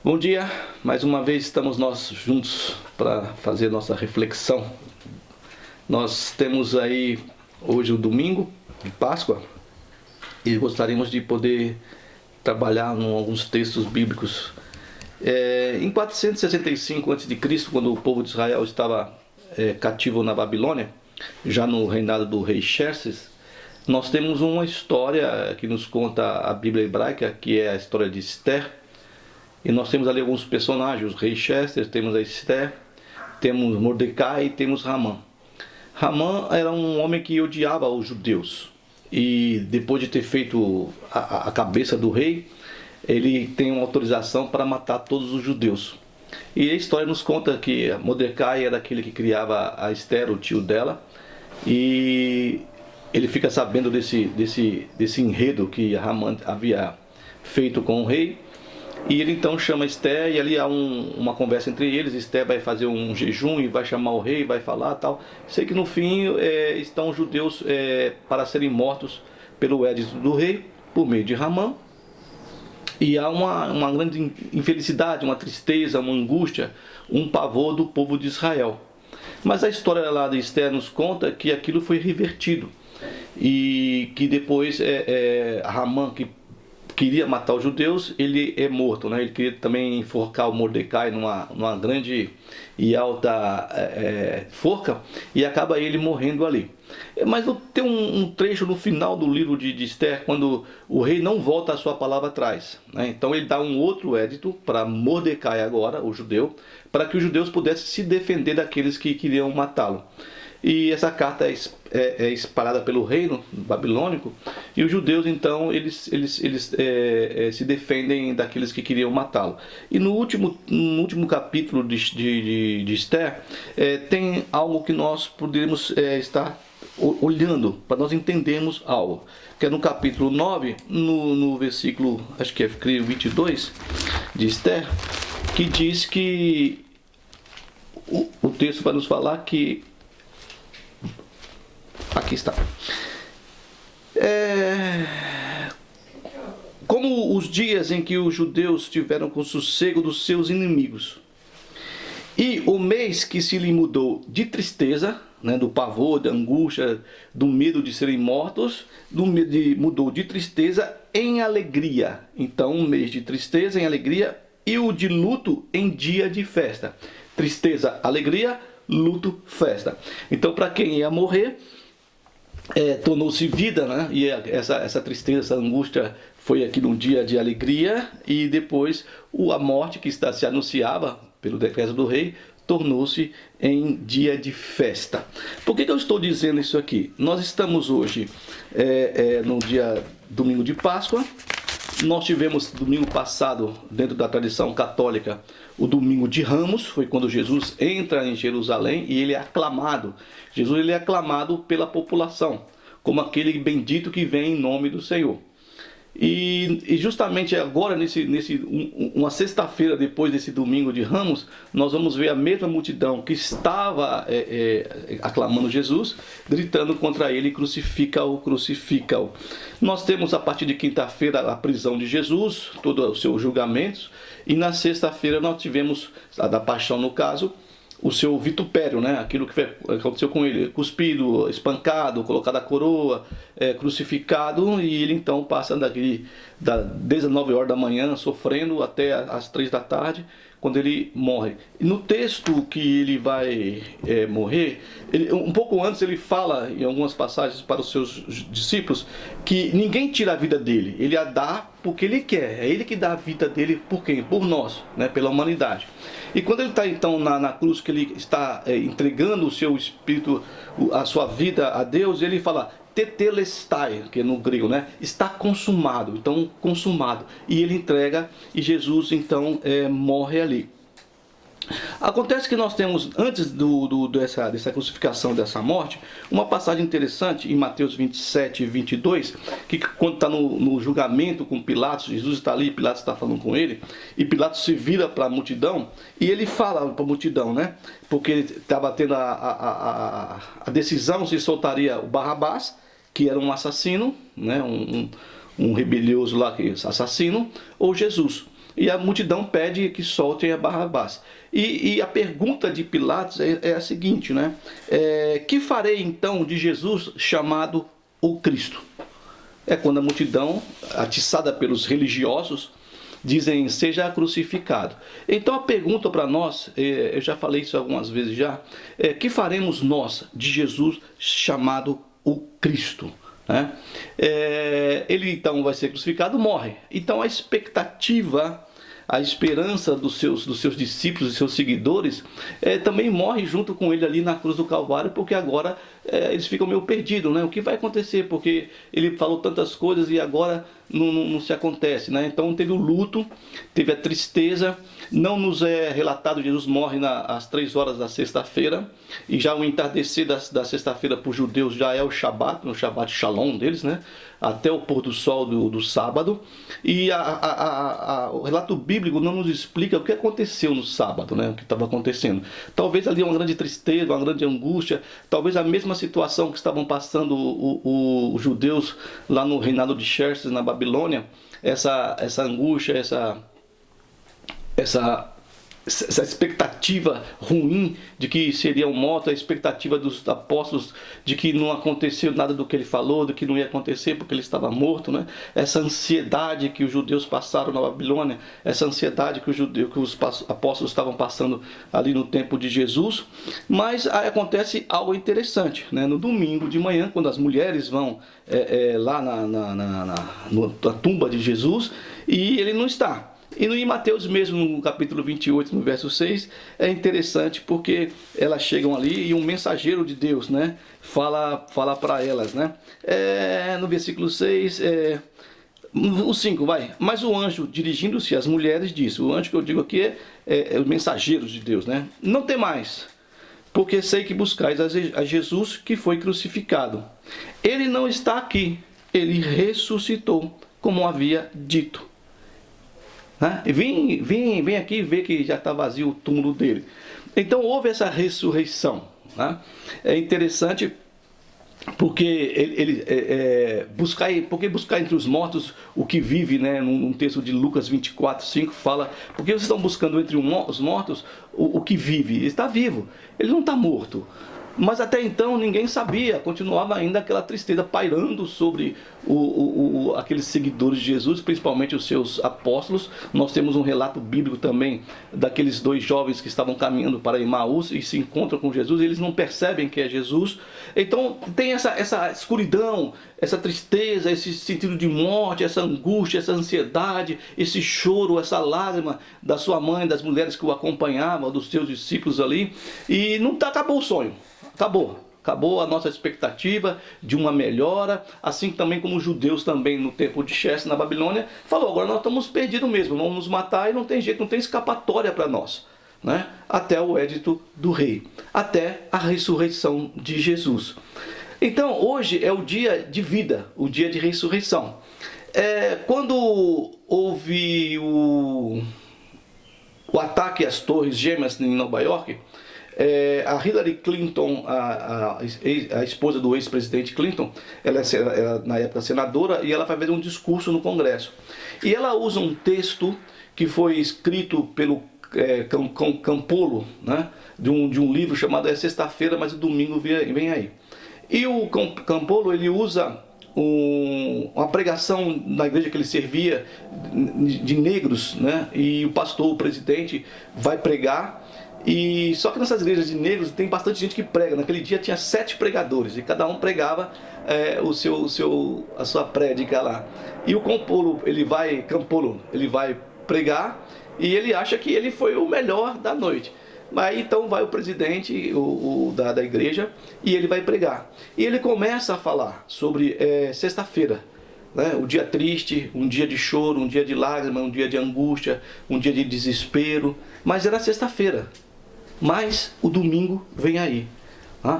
Bom dia, mais uma vez estamos nós juntos para fazer nossa reflexão. Nós temos aí hoje o domingo de Páscoa e gostaríamos de poder trabalhar em alguns textos bíblicos. Em 465 a.C., quando o povo de Israel estava cativo na Babilônia, já no reinado do rei Xerxes, nós temos uma história que nos conta a Bíblia hebraica, que é a história de Esther. E nós temos ali alguns personagens, o rei Xerxes, temos a Esther, temos Mordecai e temos Ramã. Ramã era um homem que odiava os judeus. E depois de ter feito a cabeça do rei, ele tem uma autorização para matar todos os judeus. E a história nos conta que Mordecai era aquele que criava a Esther, o tio dela. E ele fica sabendo desse enredo que Ramã havia feito com o rei. E ele então chama Esther e ali há uma conversa entre eles. Esther vai fazer um jejum e vai chamar o rei, vai falar tal. Sei que no fim estão os judeus para serem mortos pelo edito do rei, por meio de Ramã. E há uma grande infelicidade, uma tristeza, uma angústia, um pavor do povo de Israel. Mas a história lá de Esther nos conta que aquilo foi revertido. E que depois Ramã, que queria matar os judeus, ele é morto, né? Ele queria também enforcar o Mordecai numa grande e alta forca, e acaba ele morrendo ali. Mas tem um trecho no final do livro de Esther, quando o rei não volta a sua palavra atrás, né? Então ele dá um outro édito para Mordecai agora, o judeu, para que os judeus pudessem se defender daqueles que queriam matá-lo. E essa carta é espalhada pelo reino babilônico, e os judeus então eles se defendem daqueles que queriam matá-lo. E no último capítulo de Esther tem algo que nós poderíamos estar olhando para nós entendermos algo, que é no capítulo 9, no versículo, acho que é 22 de Esther, que diz que o texto vai nos falar que aqui está. Como os dias em que os judeus tiveram com sossego dos seus inimigos, e o mês que se lhe mudou de tristeza, né, do pavor, da angústia, do medo de serem mortos, mudou de tristeza em alegria. Então, um mês de tristeza em alegria, e o de luto em dia de festa. Tristeza, alegria, luto, festa. Então, para quem ia morrer, tornou-se vida, né? E essa tristeza, essa angústia foi aqui num dia de alegria, e depois a morte que se anunciava pelo decreto do rei tornou-se em dia de festa. Por que eu estou dizendo isso aqui? Nós estamos hoje no dia domingo de Páscoa. Nós tivemos domingo passado, dentro da tradição católica, o domingo de Ramos, foi quando Jesus entra em Jerusalém e ele é aclamado. Jesus ele é aclamado pela população, como aquele bendito que vem em nome do Senhor. E justamente agora, uma sexta-feira depois desse domingo de Ramos, nós vamos ver a mesma multidão que estava aclamando Jesus, gritando contra ele: crucifica-o, crucifica-o. Nós temos a partir de quinta-feira a prisão de Jesus, todos os seus julgamentos, e na sexta-feira nós tivemos, a da paixão no caso, o seu vitupério, né? Aquilo que aconteceu com ele: cuspido, espancado, colocado a coroa, crucificado, e ele então passa desde as 9 horas da manhã sofrendo até as 3 da tarde, quando ele morre. E no texto que ele vai morrer, um pouco antes ele fala em algumas passagens para os seus discípulos que ninguém tira a vida dele, ele a dá porque ele quer, é ele que dá a vida dele por quem? Por nós, né? Pela humanidade. E quando ele está então na cruz, que ele está entregando o seu espírito, a sua vida a Deus, ele fala tetelestai, que é no grego, né? Está consumado, então consumado. E ele entrega, e Jesus então morre ali. Acontece que nós temos, antes dessa crucificação, dessa morte, uma passagem interessante em Mateus 27 e 22, que quando está no julgamento com Pilatos, Jesus está ali, Pilatos está falando com ele, e Pilatos se vira para a multidão, e ele fala para a multidão, né? Porque ele estava tendo a decisão se soltaria o Barrabás, que era um assassino, né? Um rebelioso lá, assassino, ou Jesus. e a multidão pede que soltem a Barrabás. E a pergunta de Pilatos é a seguinte, né? Que farei então de Jesus chamado o Cristo? É quando a multidão, atiçada pelos religiosos, dizem, seja crucificado. Então a pergunta para nós, eu já falei isso algumas vezes já, que faremos nós de Jesus chamado o Cristo? Né? Ele então vai ser crucificado, morre. Então a expectativa, a esperança dos seus discípulos, dos seus seguidores, também morre junto com ele ali na cruz do Calvário, porque agora eles ficam meio perdidos, né? O que vai acontecer? Porque ele falou tantas coisas e agora não se acontece, né? Então teve o luto, teve a tristeza. Não nos é relatado, Jesus morre às 3 horas da sexta-feira, e já o entardecer da sexta-feira para os judeus já é o Shabat, no Shabat Shalom deles, né? Até o pôr do sol do sábado. E o relato bíblico não nos explica o que aconteceu no sábado, né? O que estava acontecendo. Talvez ali uma grande tristeza, uma grande angústia, talvez a mesma situação que estavam passando os judeus lá no reinado de Xerxes, na Babilônia, essa angústia, essa expectativa ruim de que seriam mortos, a expectativa dos apóstolos de que não aconteceu nada do que ele falou, do que não ia acontecer porque ele estava morto, né? Essa ansiedade que os judeus passaram na Babilônia, essa ansiedade que os apóstolos estavam passando ali no tempo de Jesus. Mas aí acontece algo interessante, né? No domingo de manhã, quando as mulheres vão lá na tumba de Jesus, e ele não está. E em Mateus mesmo, no capítulo 28, no verso 6, é interessante porque elas chegam ali e um mensageiro de Deus, né, fala para elas, né? No versículo 6, o 5, vai. Mas o anjo, dirigindo-se às mulheres, disse, o anjo que eu digo aqui é os mensageiros de Deus, né? Não tem mais, porque sei que buscais a Jesus que foi crucificado. Ele não está aqui, ele ressuscitou, como havia dito. Vem aqui ver que já está vazio o túmulo dele. Então houve essa ressurreição. Né? É interessante porque buscar entre os mortos o que vive, né? Num texto de Lucas 24, 5 fala, porque vocês estão buscando entre os mortos o que vive? Ele está vivo, ele não está morto. Mas até então ninguém sabia, continuava ainda aquela tristeza pairando sobre aqueles seguidores de Jesus, principalmente os seus apóstolos. Nós temos um relato bíblico também daqueles 2 jovens que estavam caminhando para Emaús e se encontram com Jesus, e eles não percebem que é Jesus. Então tem essa escuridão, essa tristeza, esse sentido de morte, essa angústia, essa ansiedade, esse choro, essa lágrima da sua mãe, das mulheres que o acompanhavam, dos seus discípulos ali, e não acabou o sonho. Acabou a nossa expectativa de uma melhora, assim também como os judeus também no tempo de Xerxes na Babilônia, falou, agora nós estamos perdidos mesmo, vamos nos matar e não tem jeito, não tem escapatória para nós, né? Até o édito do rei, até a ressurreição de Jesus. Então hoje é o dia de vida, o dia de ressurreição. Quando houve o ataque às Torres Gêmeas em Nova York, a Hillary Clinton, a esposa do ex-presidente Clinton, ela é na época senadora, e ela vai fazer um discurso no Congresso. E ela usa um texto que foi escrito pelo Campolo, né, de um livro chamado Sexta-feira, mas o domingo vem aí. E o Campolo, ele usa uma pregação na igreja que ele servia de negros, né, e o pastor, o presidente, vai pregar. E só que nessas igrejas de negros tem bastante gente que prega. Naquele dia tinha 7 pregadores e cada um pregava a sua prédica lá. E o Campolo, ele vai pregar e ele acha que ele foi o melhor da noite. Mas então vai o presidente da igreja e ele vai pregar. E ele começa a falar sobre sexta-feira, né? Um dia triste, um dia de choro, um dia de lágrima, um dia de angústia, um dia de desespero. Mas era sexta-feira. Mas o domingo vem aí.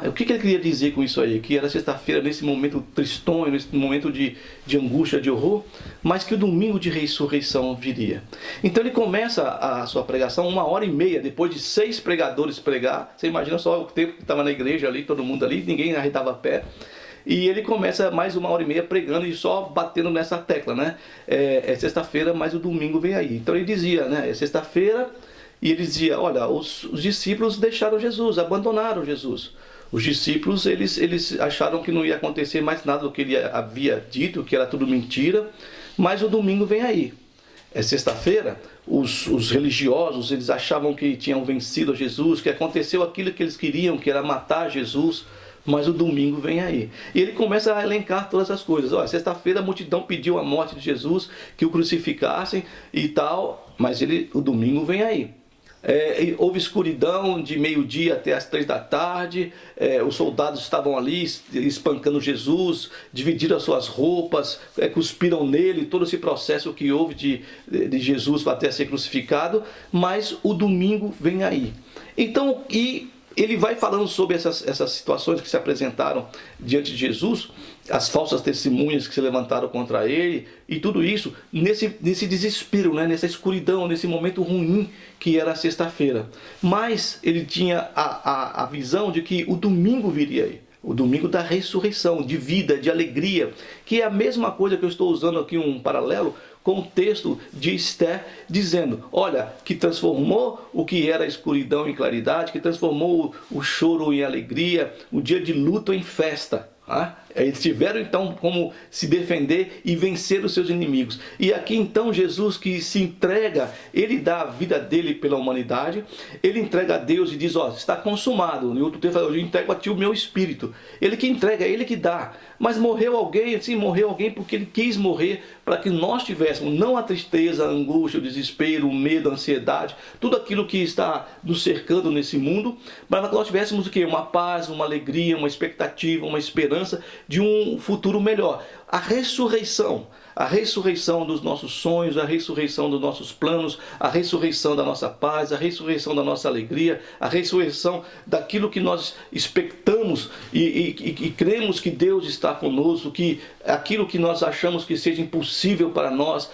O que ele queria dizer com isso aí? Que era sexta-feira, nesse momento tristonho, nesse momento de angústia, de horror, mas que o domingo de ressurreição viria. Então ele começa a sua pregação 1h30, depois de 6 pregadores pregar. Você imagina só o tempo que estava na igreja ali, todo mundo ali, ninguém arredava pé. e ele começa mais 1h30 pregando e só batendo nessa tecla, né? É sexta-feira, mas o domingo vem aí. Então ele dizia, né? É sexta-feira, e ele dizia, olha, os discípulos deixaram Jesus, abandonaram Jesus. Os discípulos, eles acharam que não ia acontecer mais nada do que ele havia dito, que era tudo mentira, mas o domingo vem aí. É sexta-feira, os religiosos, eles achavam que tinham vencido Jesus, que aconteceu aquilo que eles queriam, que era matar Jesus, mas o domingo vem aí. E ele começa a elencar todas as coisas. Olha, sexta-feira a multidão pediu a morte de Jesus, que o crucificassem e tal, mas o domingo vem aí. Houve escuridão de meio-dia até as 3 da tarde, os soldados estavam ali espancando Jesus, dividiram as suas roupas, cuspiram nele, todo esse processo que houve de Jesus até ser crucificado, mas o domingo vem aí. Então, ele vai falando sobre essas situações que se apresentaram diante de Jesus, as falsas testemunhas que se levantaram contra ele, e tudo isso nesse desespero, né? Nessa escuridão, nesse momento ruim que era a sexta-feira. Mas ele tinha a visão de que o domingo viria aí. O domingo da ressurreição, de vida, de alegria, que é a mesma coisa que eu estou usando aqui um paralelo com o texto de Esther, dizendo, olha, que transformou o que era escuridão em claridade, que transformou o choro em alegria, o dia de luto em festa. Eles tiveram então como se defender e vencer os seus inimigos. E aqui então Jesus, que se entrega, ele dá a vida dele pela humanidade, ele entrega a Deus e diz, ó, está consumado. Em outro texto fala, eu entrego a ti o meu espírito. Ele que entrega, ele que dá. Mas morreu alguém, sim, morreu alguém porque ele quis morrer para que nós tivéssemos não a tristeza, a angústia, o desespero, o medo, a ansiedade, tudo aquilo que está nos cercando nesse mundo, mas nós tivéssemos o quê? Uma paz, uma alegria, uma expectativa, uma esperança de um futuro melhor. A ressurreição dos nossos sonhos, a ressurreição dos nossos planos, a ressurreição da nossa paz, a ressurreição da nossa alegria, a ressurreição daquilo que nós expectamos e cremos que Deus está conosco, que aquilo que nós achamos que seja impossível para nós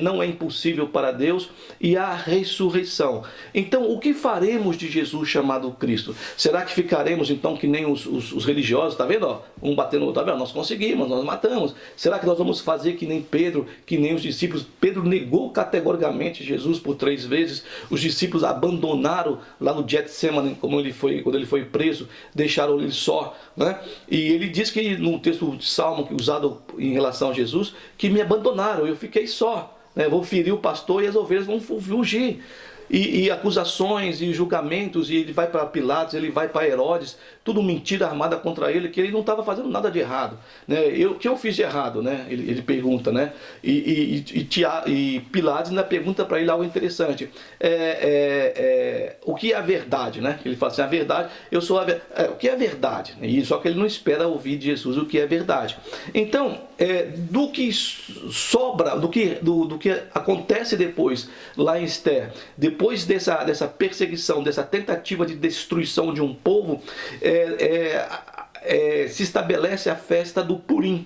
não é impossível para Deus, e a ressurreição. Então, o que faremos de Jesus chamado Cristo? Será que ficaremos então que nem os religiosos, tá vendo? Ó, um batendo no outro, tá vendo? Nós conseguimos, nós matamos. Será que nós vamos fazer que nem Pedro, que nem os discípulos? Pedro negou categoricamente Jesus por 3 vezes. Os discípulos abandonaram lá no Getsemane, quando ele foi preso, deixaram ele só, né? E ele diz que no texto de Salmo usado em relação a Jesus, que me abandonaram, eu fiquei só, né? Vou ferir o pastor e as ovelhas vão fugir. E acusações e julgamentos, e ele vai para Pilatos, ele vai para Herodes, tudo mentira armada contra ele, que ele não estava fazendo nada de errado, né? O que eu fiz de errado, né? Ele pergunta, né? E Pilatos ainda pergunta para ele algo interessante, o que é a verdade, né? Ele fala assim, a verdade, eu sou o que é a verdade, né? Só que ele não espera ouvir de Jesus o que é verdade. Então, do que sobra, do que acontece depois, lá em Esther, depois dessa perseguição, dessa tentativa de destruição de um povo, se estabelece a festa do Purim.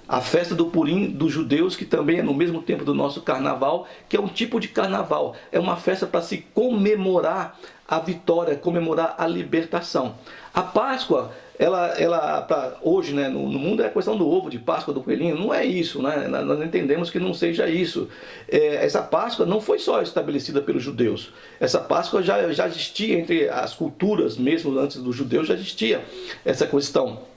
A festa do Purim dos judeus, que também é no mesmo tempo do nosso carnaval, que é um tipo de carnaval. É uma festa para se comemorar a vitória, comemorar a libertação. A Páscoa, ela pra hoje, né, no mundo é a questão do ovo de Páscoa, do coelhinho. Não é isso, né? Nós entendemos que não seja isso. Essa Páscoa não foi só estabelecida pelos judeus. Essa Páscoa já existia entre as culturas, mesmo antes dos judeus, já existia essa questão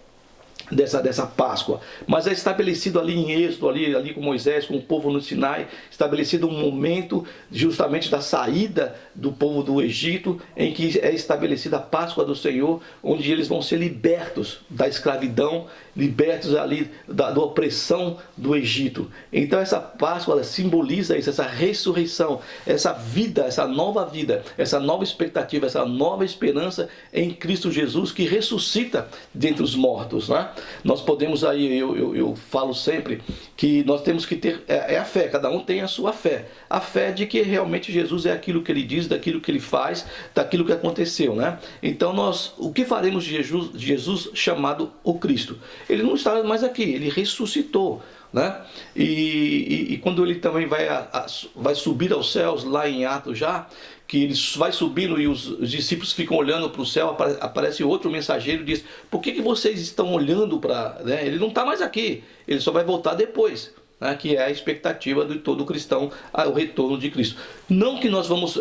dessa Páscoa, mas é estabelecido ali em Êxodo, ali com Moisés, com o povo no Sinai, estabelecido um momento justamente da saída do povo do Egito, em que é estabelecida a Páscoa do Senhor, onde eles vão ser libertos da escravidão, libertos ali da opressão do Egito. Então essa Páscoa, ela simboliza isso, essa ressurreição, essa vida, essa nova expectativa, essa nova esperança em Cristo Jesus, que ressuscita dentre os mortos, né? Nós podemos aí, eu falo sempre que nós temos que ter a fé, cada um tem a sua fé. A fé de que realmente Jesus é aquilo que ele diz, daquilo que ele faz, daquilo que aconteceu, né? Então o que faremos de Jesus chamado o Cristo? Ele não está mais aqui, ele ressuscitou. né? E quando ele também vai subir aos céus, lá em Atos já, que ele vai subindo e os discípulos ficam olhando para o céu, aparece outro mensageiro e diz: por que vocês estão olhando para... Né? Ele não está mais aqui, ele só vai voltar depois. Né, que é a expectativa de todo cristão ao retorno de Cristo. Não que nós vamos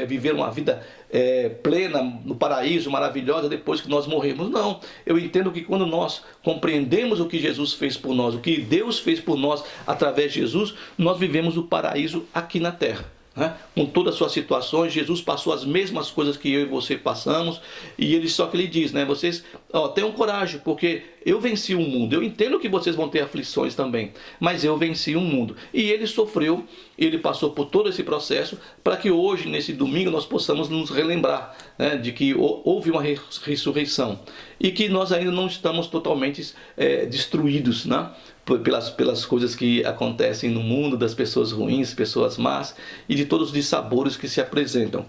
viver uma vida plena no paraíso, maravilhosa, depois que nós morremos. Não, eu entendo que quando nós compreendemos o que Jesus fez por nós, o que Deus fez por nós através de Jesus, nós vivemos o paraíso aqui na terra. Né? Com todas as suas situações, Jesus passou as mesmas coisas que eu e você passamos, e ele só que ele diz, né? Vocês tenham coragem, porque eu venci o mundo. Eu entendo que vocês vão ter aflições também, mas eu venci o mundo. E ele sofreu, ele passou por todo esse processo, para que hoje, nesse domingo, nós possamos nos relembrar, né, de que houve uma ressurreição, e que nós ainda não estamos totalmente destruídos, né? Pelas coisas que acontecem no mundo, das pessoas ruins, pessoas más e de todos os dissabores que se apresentam.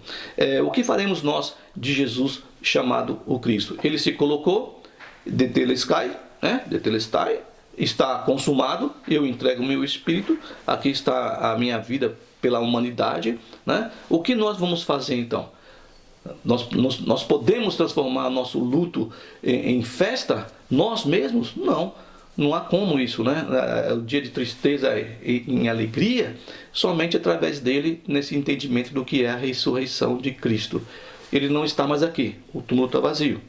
O que faremos nós de Jesus chamado o Cristo? Ele se colocou, Tetelestai, né? Tetelestai, está consumado, eu entrego o meu espírito, aqui está a minha vida pela humanidade, né? O que nós vamos fazer então? Nós podemos transformar nosso luto em festa? Nós mesmos? Não há como isso, né? O dia de tristeza em alegria, somente através dele, nesse entendimento do que é a ressurreição de Cristo. Ele não está mais aqui, o túmulo está vazio,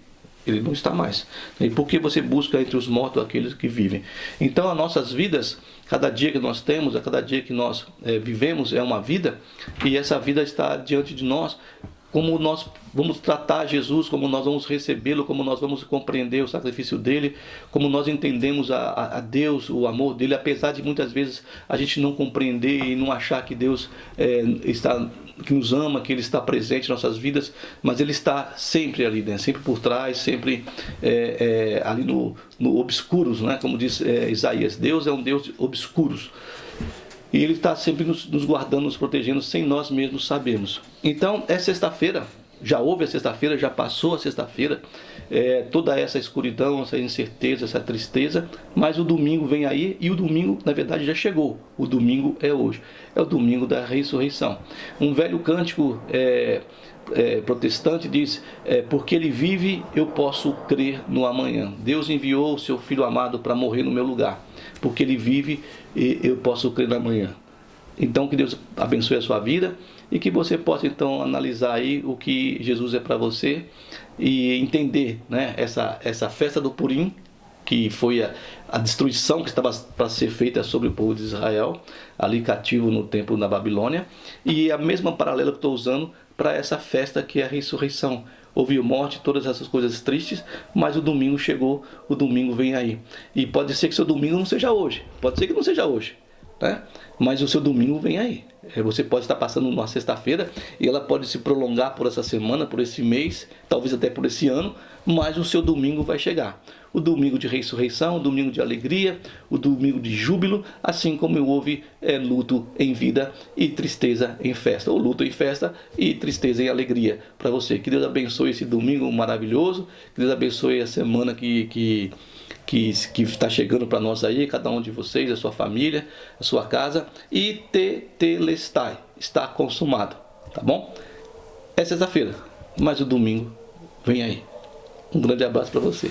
ele não está mais. E por que você busca entre os mortos aqueles que vivem? Então, as nossas vidas, cada dia que nós temos, a cada dia que nós vivemos é uma vida, e essa vida está diante de nós. Como nós vamos tratar Jesus, como nós vamos recebê-lo, como nós vamos compreender o sacrifício dele, como nós entendemos a Deus, o amor dele, apesar de muitas vezes a gente não compreender e não achar que Deus que nos ama, que ele está presente em nossas vidas, mas ele está sempre ali, né? Sempre por trás, sempre ali no obscuros, né? Como diz Isaías, Deus é um Deus de obscuros. E ele está sempre nos guardando, nos protegendo, sem nós mesmos sabermos. Então, é sexta-feira, já houve a sexta-feira, já passou a sexta-feira, toda essa escuridão, essa incerteza, essa tristeza, mas o domingo vem aí, e o domingo, na verdade, já chegou. O domingo é hoje, é o domingo da ressurreição. Um velho cântico protestante diz: porque ele vive, eu posso crer no amanhã. Deus enviou o seu Filho amado para morrer no meu lugar, porque ele vive, eu posso crer no amanhã. Então, que Deus abençoe a sua vida e que você possa então analisar aí o que Jesus é para você e entender, né, essa festa do Purim, que foi a destruição que estava para ser feita sobre o povo de Israel, ali cativo no templo na Babilônia, e a mesma paralela que estou usando para essa festa que é a ressurreição. Houve morte, todas essas coisas tristes, mas o domingo chegou, o domingo vem aí. E pode ser que seu domingo não seja hoje, pode ser que não seja hoje, né? Mas o seu domingo vem aí. Você pode estar passando uma sexta-feira e ela pode se prolongar por essa semana, por esse mês, talvez até por esse ano, mas o seu domingo vai chegar. O domingo de ressurreição, o domingo de alegria, o domingo de júbilo, assim como houve luto em vida e tristeza em festa, ou luto em festa e tristeza em alegria para você. Que Deus abençoe esse domingo maravilhoso, que Deus abençoe a semana que está chegando para nós aí, cada um de vocês, a sua família, a sua casa, e tetelestai, está consumado, tá bom? É sexta-feira, mas o domingo vem aí. Um grande abraço para você.